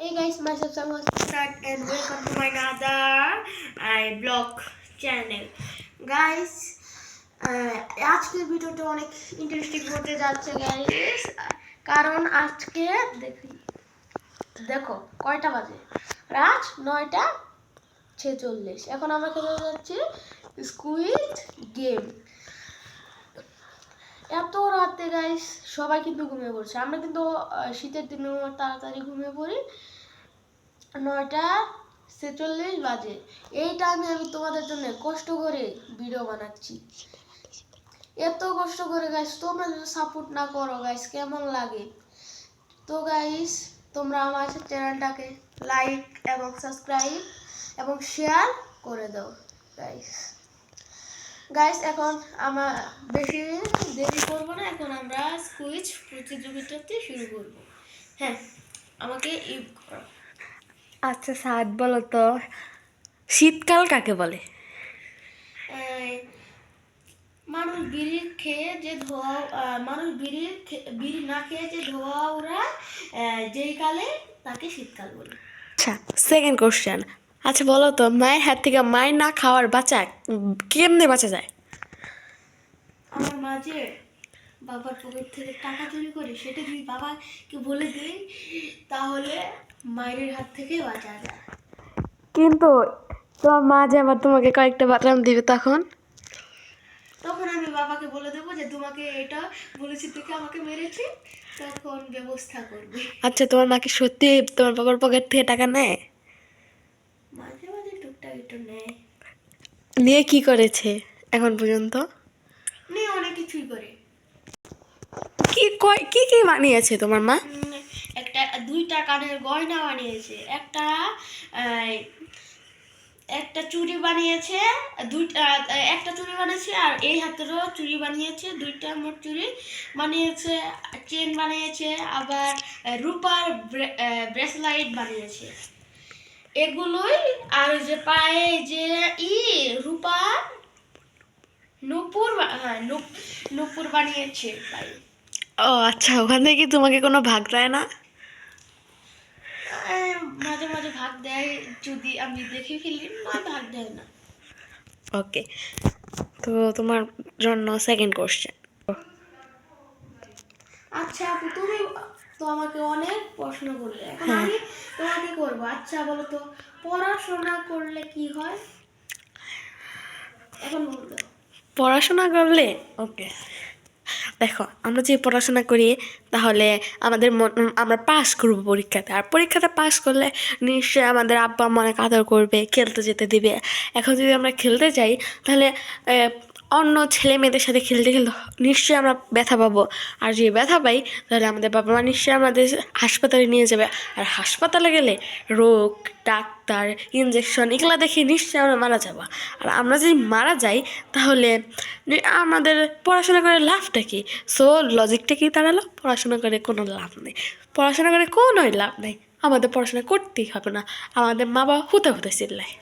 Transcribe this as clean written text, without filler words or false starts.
Hey guys, myself Sam Start and welcome to my another blog channel. Guys, আজকের ভিডিওটা অনেক interesting হতে যাচ্ছে গাইস, কারণ আজকে দেখো কয়টা বাজে, রাত 9:46। এখন আমরা খেলতে যাচ্ছি স্কুইড গেম। এত রাতে গাইস সবাই কিন্তু ঘুমিয়ে পড়ছে, আমরা কিন্তু শীতের দিনে তাড়াতাড়ি ঘুমিয়ে পড়ি। 9:46 বাজে। এই টাইমে আমি তোমাদের জন্য কষ্ট করে ভিডিও বানাচ্ছি, এত কষ্ট করে গাইস। তোমরা যদি সাপোর্ট না করো গাইস কেমন লাগে? তো গাইস তোমরা আমার চ্যানেলটাকে লাইক এবং সাবস্ক্রাইব এবং শেয়ার করে দাও গাইস। এখন আমরা বেশি দেরি করবো না, এখন আমরা কুইজ প্রতিযোগিতাতে শুরু করব। হ্যাঁ, আমাকে আচ্ছা সাদ, বলো তো শীতকাল কাকে বলে? মানুষ বিড়ি খেয়ে যে ধোয়া, মানুষ বিড়ি না খেয়ে যে ধোয়া ওরা যেই কালে, তাকে শীতকাল বলে। আচ্ছা, সেকেন্ড কোশ্চেন। আচ্ছা বলো তো, মায়ের হাত থেকে মায়ের না খাওয়ার কেমনে বাঁচা যায়? আমার মা যে বাবার পকেট থেকে টাকা চুরি করে, সেটা যদি বাবাকে বলে দিই তাহলে মায়ের হাত থেকে বাঁচা যায়। কিন্তু তোমার মা যে আবার তোমাকে কয়েকটা বাদাম দিবে, তখন আমি বাবাকে বলে দেবো যে তোমাকে এটা বলেছি, তোকে আমাকে মেরেছি, তখন ব্যবস্থা করবে। আচ্ছা, তোমার মা কি সত্যি তোমার বাবার পকেট থেকে টাকা নেয়? মাঝে মাঝে টুকটাক একটু নেয়। নিয়ে কি করেছে এখন পর্যন্ত? নিয়ে অনেক কিছুই করে। কি কি বানিয়েছে তোমার মা? দুইটা কানের গয়না বানিয়েছে, একটা চুড়ি বানিয়েছে, একটা চুড়ি বানিয়েছে, আর এই হাতেরও চুড়ি বানিয়েছে, দুইটা মোট চুড়ি বানিয়েছে, চেন বানিয়েছে, আবার রূপার ব্রেসলাইট বানিয়েছে। এগুলোই। আর যে পায়ে যে রূপার নূপুর বানিয়েছে পায়ে। ও আচ্ছা, ওখান থেকে তোমাকে কোনো ভাগ দেয় না? মাঝে মাঝে ভাগ দেয়, যদি আমি দেখে ফেলি, নয় ভাগ দেয় না। ওকে, তো তোমার জন্য সেকেন্ড কোশ্চেন। আচ্ছা আপু, তুমি তো আমাকে অনেক প্রশ্ন করলে, এখন আমি তোমাকে করবো। আচ্ছা বলো তো, পড়াশোনা করলে কি হয়? এখন বলতো। পড়াশোনা করলে, ওকে দেখো, আমরা যে পড়াশোনা করি তাহলে আমরা পাস করবো পরীক্ষাতে, আর পরীক্ষাতে পাস করলে নিশ্চয়ই আমাদের আব্বা আম্মা অনেক আদর করবে, খেলতে যেতে দিবে। এখন যদি আমরা খেলতে যাই তাহলে অন্য ছেলে মেয়েদের সাথে খেলতে খেলতে নিশ্চয়ই আমরা ব্যথা পাবো, আর যদি ব্যথা পাই তাহলে আমাদের বাবা মা নিশ্চয়ই আমাদের হাসপাতালে নিয়ে যাবে, আর হাসপাতালে গেলে রোগ, ডাক্তার, ইঞ্জেকশন এগুলো দেখে নিশ্চয়ই আমরা মারা যাবো। আর আমরা যদি মারা যাই তাহলে আমাদের পড়াশোনা করে লাভটা কি? সো লজিকটা কি দাঁড়ালো? পড়াশোনা করে কোনো লাভ নেই, পড়াশোনা করে কোনোই লাভ নেই, আমাদের পড়াশোনা করতেই হবে না, আমাদের মা বাবা হুতে চিল্লায়।